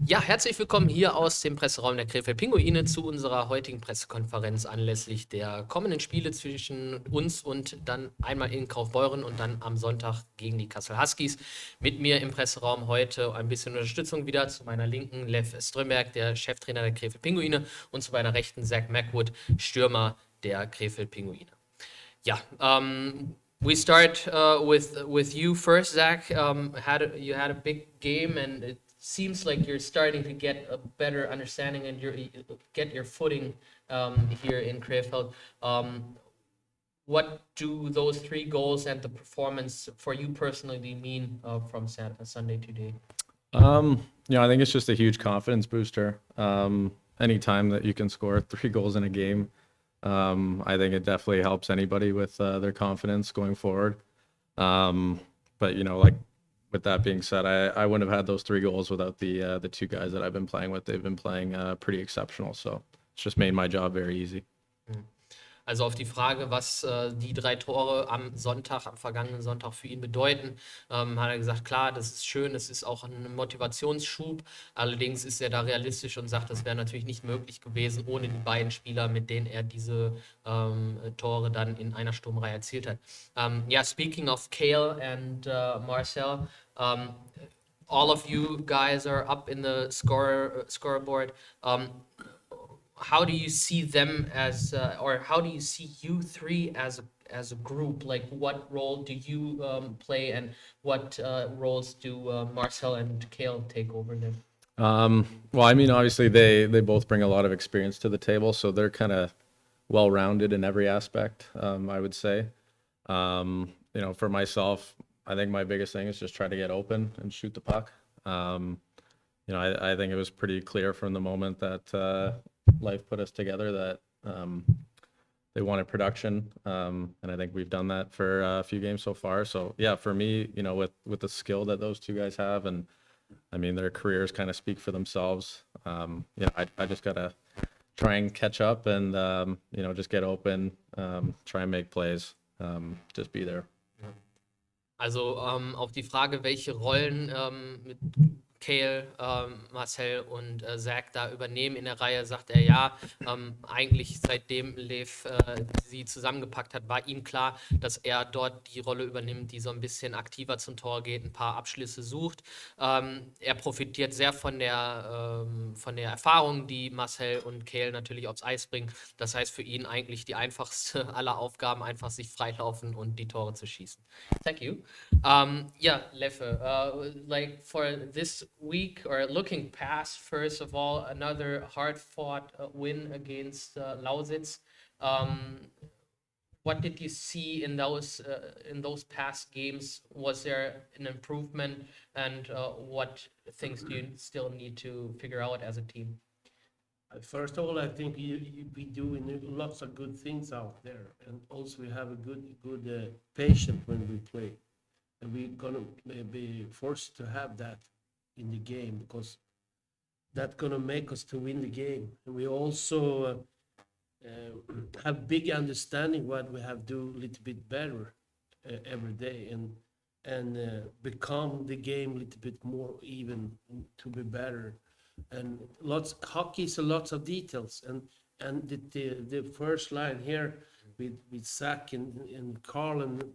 Ja, herzlich willkommen hier aus dem Presseraum der Krefeld Pinguine zu unserer heutigen Pressekonferenz anlässlich der kommenden Spiele zwischen uns und dann einmal in Kaufbeuren und dann am Sonntag gegen die Kassel Huskies. Mit mir im Presseraum heute ein bisschen Unterstützung wieder. Zu meiner Linken Lev Strömberg, der Cheftrainer der Krefeld Pinguine, und zu meiner Rechten Zach Macwood, Stürmer der Krefeld Pinguine. Yeah. We start with you first, Zach. You had a big game, and it seems like you're starting to get a better understanding and get your footing here in Krefeld. What do those 3 goals and the performance for you personally mean from Sunday today? I think it's just a huge confidence booster. Anytime that you can score 3 goals in a game, I think it definitely helps anybody with their confidence going forward. But like with that being said, I wouldn't have had those 3 goals without the 2 guys that I've been playing with. They've been playing pretty exceptional, so it's just made my job very easy. Also auf die Frage, was die 3 Tore am vergangenen Sonntag für ihn bedeuten, hat er gesagt, klar, das ist schön, das ist auch ein Motivationsschub. Allerdings ist er da realistisch und sagt, das wäre natürlich nicht möglich gewesen ohne die beiden Spieler, mit denen er diese Tore dann in einer Sturmreihe erzielt hat. Speaking of Cale and Marcel, all of you guys are up in the scoreboard. How do you see them as, or how do you see you 3 as a group? Like, what role do you play, and what roles do Marcel and Cale take over then? Well, I mean, obviously they both bring a lot of experience to the table, so they're kind of well-rounded in every aspect, I would say. For myself, I think my biggest thing is just try to get open and shoot the puck. I think it was pretty clear from the moment that life put us together that they wanted production, and I think we've done that for a few games so far. So yeah, for me, with the skill that those 2 guys have, and I mean their careers kind of speak for themselves. I just gotta try and catch up and just get open, try and make plays, just be there. Also auf die Frage, welche Rollen mit Cale, Marcel und Zach da übernehmen in der Reihe, sagt er, ja, eigentlich seitdem Lev sie zusammengepackt hat, war ihm klar, dass er dort die Rolle übernimmt, die so ein bisschen aktiver zum Tor geht, ein paar Abschlüsse sucht. Er profitiert sehr von der Erfahrung, die Marcel und Cale natürlich aufs Eis bringen. Das heißt für ihn eigentlich die einfachste aller Aufgaben, einfach sich freilaufen und die Tore zu schießen. Thank you. Leffe, like for this week, or looking past, first of all, another hard-fought win against Lausitz. What did you see in those past games? Was there an improvement, and what things do you still need to figure out as a team? First of all, I think we doing lots of good things out there, and also we have a good patience when we play, and we're gonna be forced to have that in the game, because that's gonna make us to win the game. And we also have big understanding what we have to do a little bit better every day, and become the game a little bit more even, to be better. And hockey is a lot of details, and the first line here with Zach and Carl and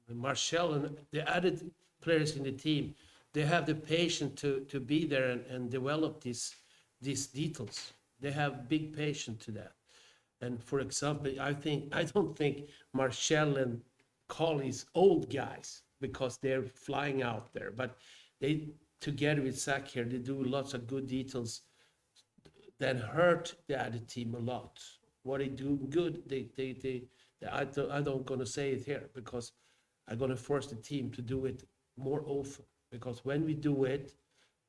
Marcel and the added players in the team, they have the patience to be there and develop these details. They have big patience to that. And for example, I don't think Marcel and Carl is old guys because they're flying out there, but they, together with Zach here, they do lots of good details that hurt the other team a lot. What they do good, I don't gonna say it here because I'm gonna force the team to do it more often. Because when we do it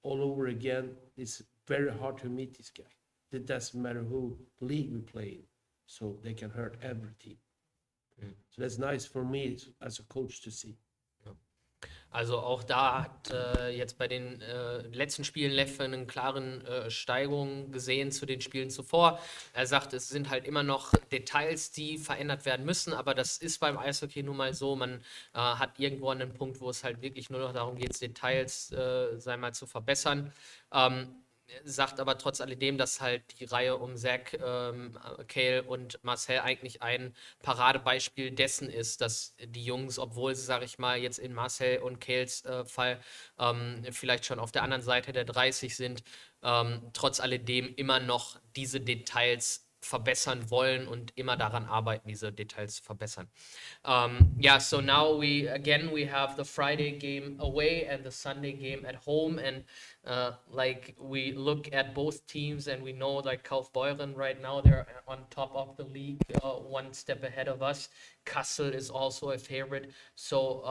all over again, it's very hard to meet this guy. It doesn't matter who league we play in, so they can hurt every team. So that's nice for me as a coach to see. Also auch da hat jetzt bei den letzten Spielen Leffe einen klaren Steigerung gesehen zu den Spielen zuvor. Er sagt, es sind halt immer noch Details, die verändert werden müssen, aber das ist beim Eishockey nun mal so. Man hat irgendwo einen Punkt, wo es halt wirklich nur noch darum geht, Details sei mal zu verbessern. Sagt aber trotz alledem, dass halt die Reihe um Zach, Cale und Marcel eigentlich ein Paradebeispiel dessen ist, dass die Jungs, obwohl sie, sage ich mal, jetzt in Marcel und Cales Fall vielleicht schon auf der anderen Seite der 30 sind, trotz alledem immer noch diese Details verbessern wollen und immer daran arbeiten, diese Details zu verbessern. Yeah, so now we have the Friday game away and the Sunday game at home, and like we look at both teams and we know like Kaufbeuren right now they're on top of the league, one step ahead of us. Kassel is also a favorite. So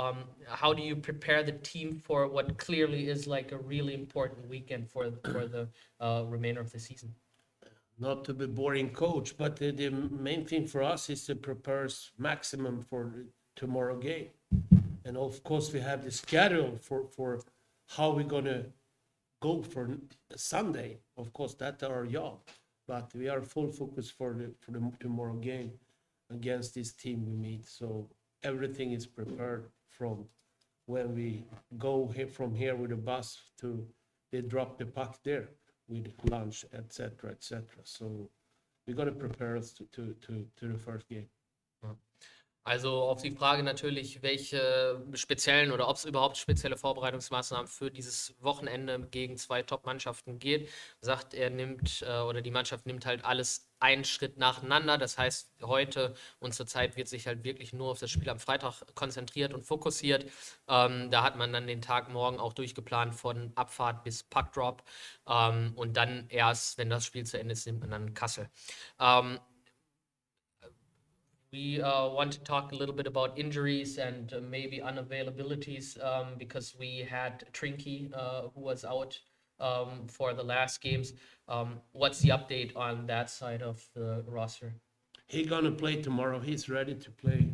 how do you prepare the team for what clearly is like a really important weekend for the remainder of the season? Not to be boring coach, but the main thing for us is to prepare maximum for tomorrow game. And of course, we have the schedule for how we're gonna go for Sunday. Of course, that's our job, but we are full focus for the tomorrow game against this team we meet. So everything is prepared from when we go from here with the bus to they drop the puck there with lunch, etc., etc. So we got to prepare us to the first game. Also auf die Frage natürlich, welche speziellen oder ob es überhaupt spezielle Vorbereitungsmaßnahmen für dieses Wochenende gegen zwei Top-Mannschaften geht, sagt er, nimmt oder die Mannschaft nimmt halt alles einen Schritt nacheinander. Das heißt, heute und zur Zeit wird sich halt wirklich nur auf das Spiel am Freitag konzentriert und fokussiert. Da hat man dann den Tag morgen auch durchgeplant von Abfahrt bis Puckdrop. Und dann erst, wenn das Spiel zu Ende ist, nimmt man dann Kassel. We want to talk a little bit about injuries and maybe unavailabilities because we had Trinky who was out for the last games. What's the update on that side of the roster? He's gonna play tomorrow. He's ready to play,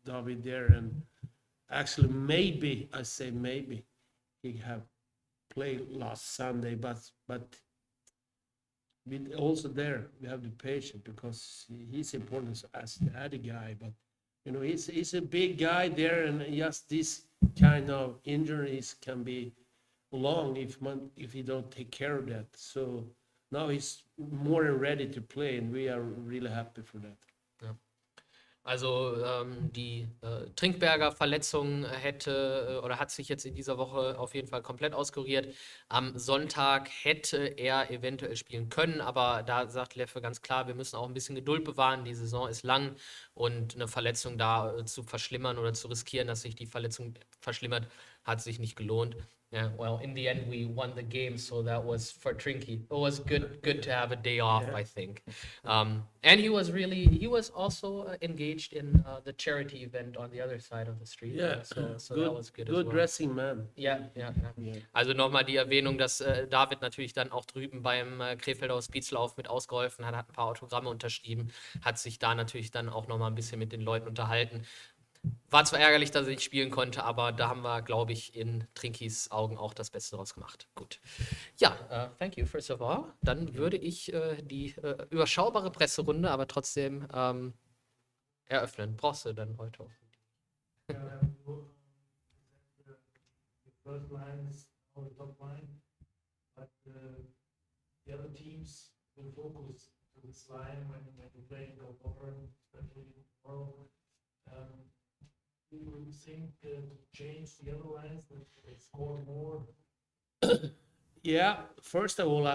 David there, and actually maybe I say maybe he have played last Sunday, but we also there we have the patient because he's important as the other guy, but you know he's a big guy there, and just this kind of injuries can be long if you don't take care of that. So now he's more than ready to play, and we are really happy for that. Ja. Also die Trinkberger Verletzung hätte oder hat sich jetzt in dieser Woche auf jeden Fall komplett auskuriert. Am Sonntag hätte er eventuell spielen können, aber da sagt Leffe ganz klar, wir müssen auch ein bisschen Geduld bewahren. Die Saison ist lang und eine Verletzung da zu verschlimmern oder zu riskieren, dass sich die Verletzung verschlimmert, hat sich nicht gelohnt. Yeah, well, in the end, we won the game, so that was for Trinky. It was good to have a day off, I think. And he was also engaged in the charity event on the other side of the street. Yeah, so good, that was good as good well. dressing man. Ja. Also nochmal die Erwähnung, dass David natürlich dann auch drüben beim Krefelder Hospizlauf mit ausgeholfen hat, hat ein paar Autogramme unterschrieben, hat sich da natürlich dann auch nochmal ein bisschen mit den Leuten unterhalten. War zwar ärgerlich, dass er nicht spielen konnte, aber da haben wir, glaube ich, in Trinkys Augen auch das Beste draus gemacht. Gut. Ja, thank you, first of all. Dann würde ich die überschaubare Presserunde aber trotzdem eröffnen. Brauchst du dann heute auch? The first line is our top line, but the other teams will focus to this line when we play in Kaufbeuren, especially tomorrow. Do you think to change the other lines that they score more? Yeah, first of all, I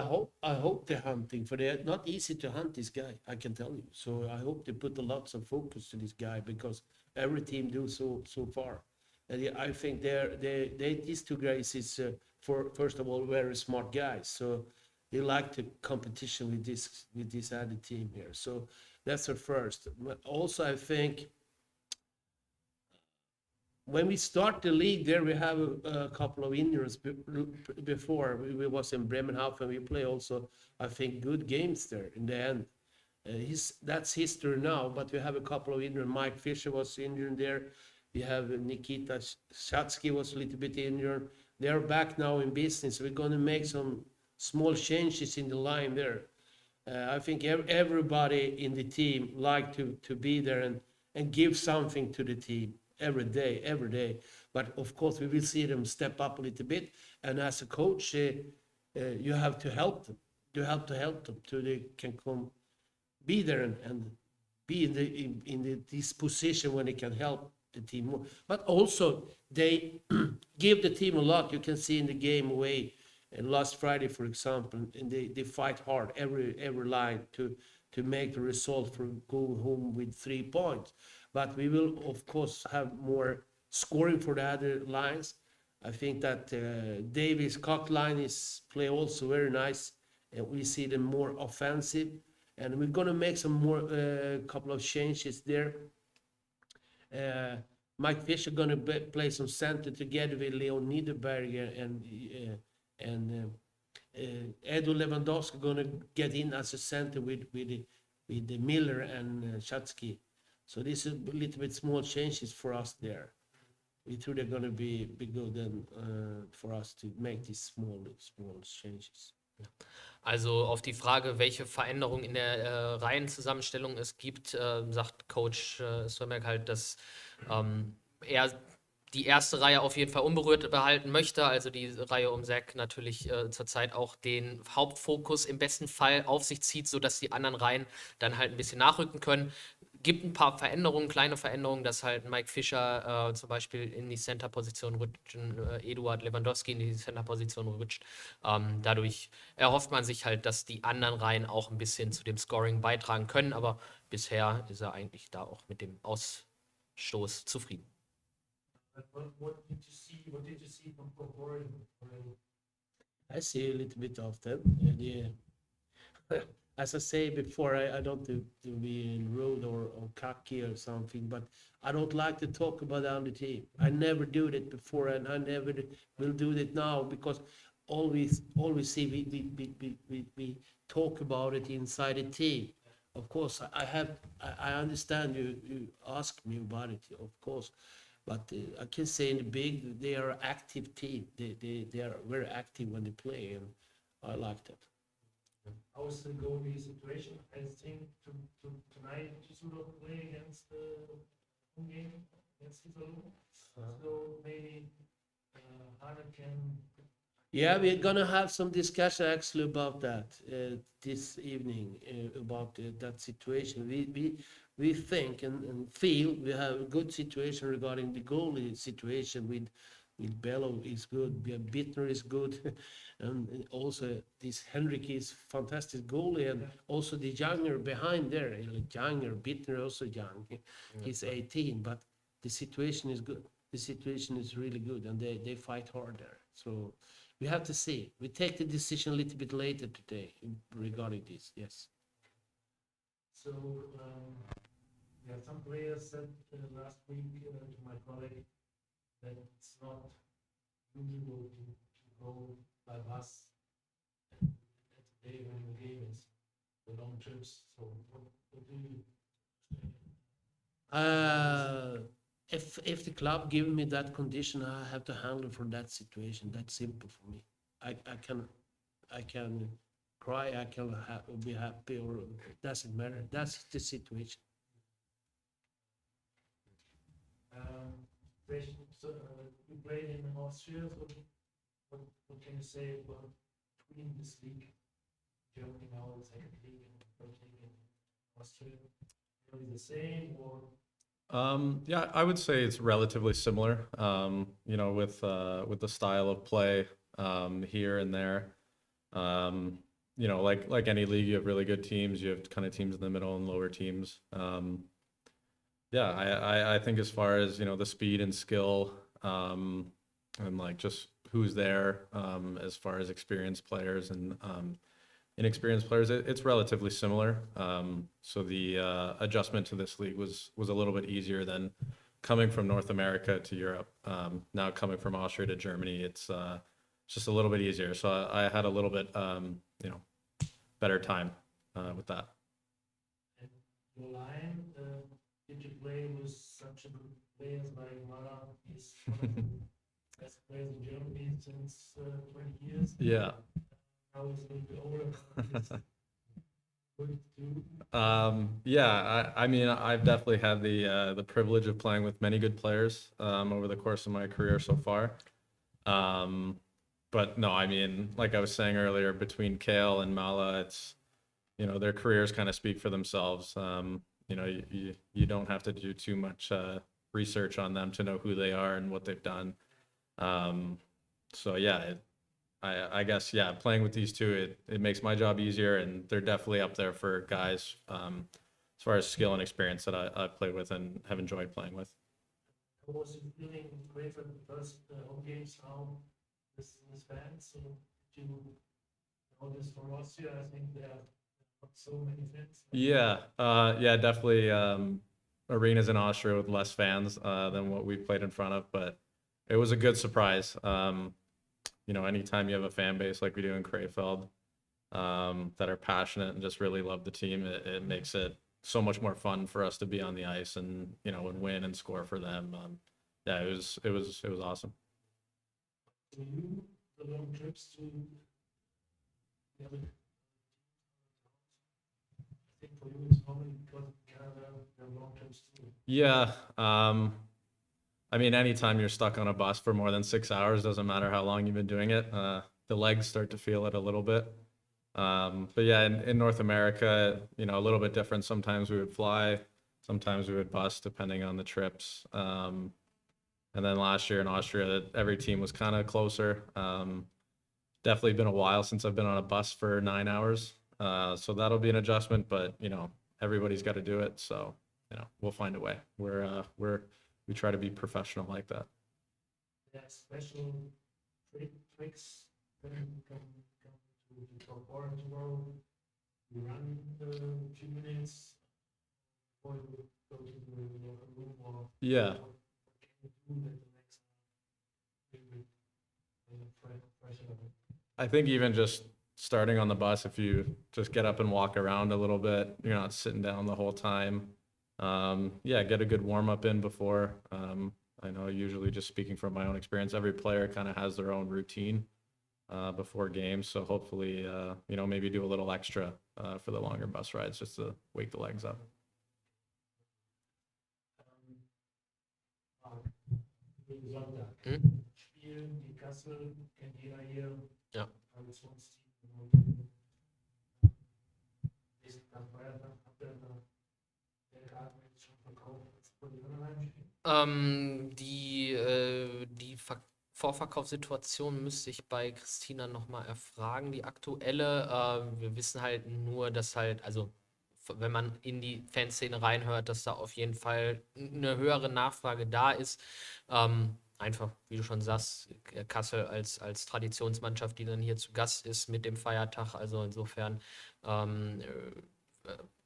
hope they're hunting, for they're not easy to hunt this guy, I can tell you. So I hope they put a lots of focus to this guy because every team do so far. And I think these two guys is first of all very smart guys. So they like the competition with this other team here. So that's the first. But also, I think when we start the league there, we have a couple of injuries before. We was in Bremenhaven. We play also, I think, good games there in the end. That's history now, but we have a couple of injuries. Mike Fisher was injured there. We have Nikita Shatsky was a little bit injured. They are back now in business. We're going to make some small changes in the line there. I think everybody in the team like to be there and give something to the team every day. But of course, we will see them step up a little bit. And as a coach, you have to help them. You have to help them so they can come, be there and be in this position when they can help the team more. But also, they give the team a lot. You can see in the game away last Friday, for example, and they fight hard every line to make the result for going home with 3 points. But we will, of course, have more scoring for the other lines. I think that Davis Cock line is play also very nice, and we see them more offensive. And we're gonna make some more couple of changes there. Mike Fisher gonna play some center together with Leon Niederberger and Edu Lewandowski gonna get in as a center with the Miller and Shatsky. So this is a little bit small changes for us there. We think they're gonna be good and for us to make these small changes. Also auf die Frage, welche Veränderungen in der Reihenzusammenstellung es gibt, sagt Coach Strömberg halt, dass er die erste Reihe auf jeden Fall unberührt behalten möchte. Also die Reihe um Zach natürlich zurzeit auch den Hauptfokus im besten Fall auf sich zieht, sodass die anderen Reihen dann halt ein bisschen nachrücken können. Gibt ein paar Veränderungen, kleine Veränderungen, dass halt Mike Fischer zum Beispiel in die Center-Position rutscht, Eduard Lewandowski in die Center-Position rutscht. Dadurch erhofft man sich halt, dass die anderen Reihen auch ein bisschen zu dem Scoring beitragen können, aber bisher ist er eigentlich da auch mit dem Ausstoß zufrieden. What did you see? What did you see from Warren? I see a little bit of them. And, as I say before, I don't do to be rude or cocky or something, but I don't like to talk about the other team. I never do that before, and I never will do that now, because always see we talk about it inside the team. Of course, I understand you ask me about it, of course. But I can say in the big, they are an active team. They are very active when they play, and I like that. How is the goalie situation? I think tonight you should play against Pinguine, against Iserlohn. So maybe Hannah can. Yeah, we're gonna have some discussion actually about that this evening about that situation. We think and feel we have a good situation regarding the goalie situation with Bello is good, Bittner is good, and also this Henrik is fantastic goalie, and also the younger behind there, younger, Bittner also young, he's 18, but the situation is good. The situation is really good, and they fight hard there. So we have to see. We take the decision a little bit later today regarding this, yes. So, some players said last week to my colleague that it's not usual to go by bus at the day when the game is the long trips. So, what do you say? If the club give me that condition, I have to handle for that situation. That's simple for me. I can cry. I can be happy, or it doesn't matter. That's the situation. So, you played in Austria. So what can you say about between this league, Germany now, second league, and third league in Austria? Really the same, or? Yeah, I would say it's relatively similar. With the style of play here and there. Like any league, you have really good teams. You have kind of teams in the middle and lower teams. I think as far as the speed and skill, and like just who's there, as far as experienced players and inexperienced players, it's relatively similar. So the adjustment to this league was a little bit easier than coming from North America to Europe. Now coming from Austria to Germany, it's just a little bit easier. So I had a little bit better time with that. And your line, did you play with such a good players like Mara is one of the best players in Germany since 20 years. Yeah. Now he's a little bit older. He's good too. Yeah, I mean, I've definitely had the privilege of playing with many good players over the course of my career so far. But no, I mean, like I was saying earlier, between Kale and Mala, it's, you know, their careers kind of speak for themselves. You know, you don't have to do too much research on them to know who they are and what they've done. So yeah, I guess, yeah, playing with these two, it makes my job easier, and they're definitely up there for guys as far as skill and experience that I've played with and have enjoyed playing with. How was you feeling in Krefeld the first home games now with fans? So did you notice from Austria? I think there are not so many fans. Yeah, definitely arenas in Austria with less fans than what we played in front of, but it was a good surprise. You know, anytime you have a fan base like we do in Krefeld that are passionate and just really love the team, it makes it so much more fun for us to be on the ice and, you know, and win and score for them. Yeah, it was awesome. For you, the long trips to the other, I think for you it's normally because of Canada, there are long trips too. Yeah, I mean, anytime you're stuck on a bus for more than 6 hours, doesn't matter how long you've been doing it, the legs start to feel it a little bit. But yeah, in North America, you know, a little bit different. Sometimes we would fly, sometimes we would bus, depending on the trips. And then last year in Austria, every team was kind of closer. Definitely been a while since I've been on a bus for 9 hours. So that'll be an adjustment, but, you know, everybody's got to do it. So, you know, we'll find a way. We try to be professional like that. There are special tricks when you come to the top bar tomorrow. You run a few minutes before you go to the locker room, or Yeah. what can you do that the next pressure of it? I think even just starting on the bus, if you just get up and walk around a little bit, you're not sitting down the whole time. Yeah, get a good warm up in before. I know, usually, just speaking from my own experience, every player kind of has their own routine before games. So hopefully, you know, maybe do a little extra for the longer bus rides just to wake the legs up. Sonntag. Spielen die Kassel, kennt jeder hier. Ja. Traditionsteam. Nächsten Tag Feiertag, habt ihr der Karten jetzt schon verkauft, als vor die Online Die Vorverkaufssituation müsste ich bei Christina nochmal erfragen. Die aktuelle, wir wissen halt nur, dass halt, also wenn man in die Fanszene reinhört, dass da auf jeden Fall eine höhere Nachfrage da ist. Einfach, wie du schon sagst, Kassel als Traditionsmannschaft, die dann hier zu Gast ist mit dem Feiertag. Also insofern,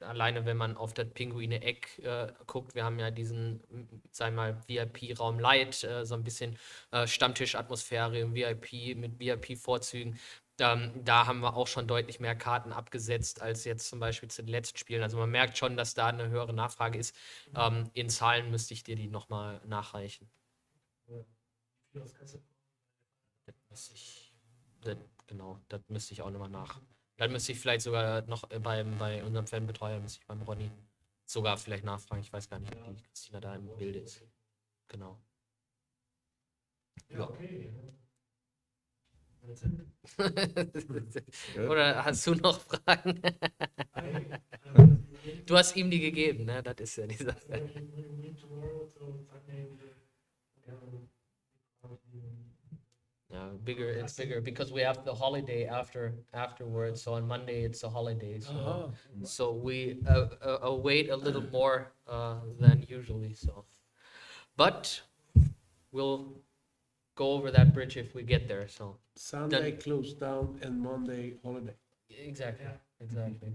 alleine wenn man auf das Pinguine-Eck guckt, wir haben ja diesen, sagen wir mal, VIP-Raum Light, so ein bisschen Stammtischatmosphäre im VIP mit VIP-Vorzügen. Da haben wir auch schon deutlich mehr Karten abgesetzt als jetzt zum Beispiel zu den letzten Spielen. Also man merkt schon, dass da eine höhere Nachfrage ist. In Zahlen müsste ich dir die nochmal nachreichen. Genau, das müsste ich auch nochmal nach. Dann müsste ich vielleicht sogar noch bei unserem Fanbetreuer, müsste ich beim Ronny sogar vielleicht nachfragen. Ich weiß gar nicht, ob die Christina da im Bilde ist. Genau. Ja, okay. Oder hast du noch Fragen? Du hast ihm die gegeben, ne? Das ist ja die Sache. Yeah, it's bigger because we have the holiday afterwards. So on Monday it's a holiday. So we await a little more than usually. So, but we'll go over that bridge if we get there. So Sunday closed down and Monday holiday. Exactly.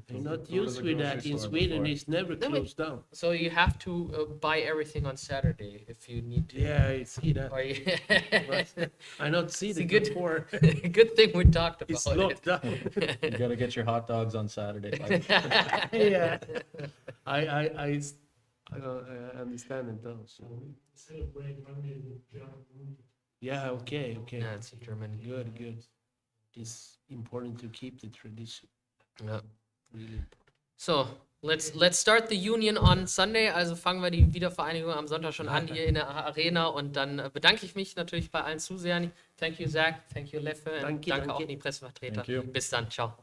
You're not used with that. In Sweden, it's never closed down. So you have to buy everything on Saturday if you need to. Yeah, I see that. Or you- But I not see the good- before. Good thing we talked about It's it. locked down. You gotta get your hot dogs on Saturday. Yeah. I understand it though. So. We celebrate Monday with German food. Yeah, okay. Yeah, it's in German. Good. It's important to keep the tradition. Ja. Really. So, let's start the union on Sunday. Also fangen wir die Wiedervereinigung am Sonntag schon an hier in der Arena und dann bedanke ich mich natürlich bei allen Zusehern. Thank you, Zach. Thank you, Leffe. Und Danke, danke danke. auch an die Pressevertreter. Thank you. Bis dann. Ciao.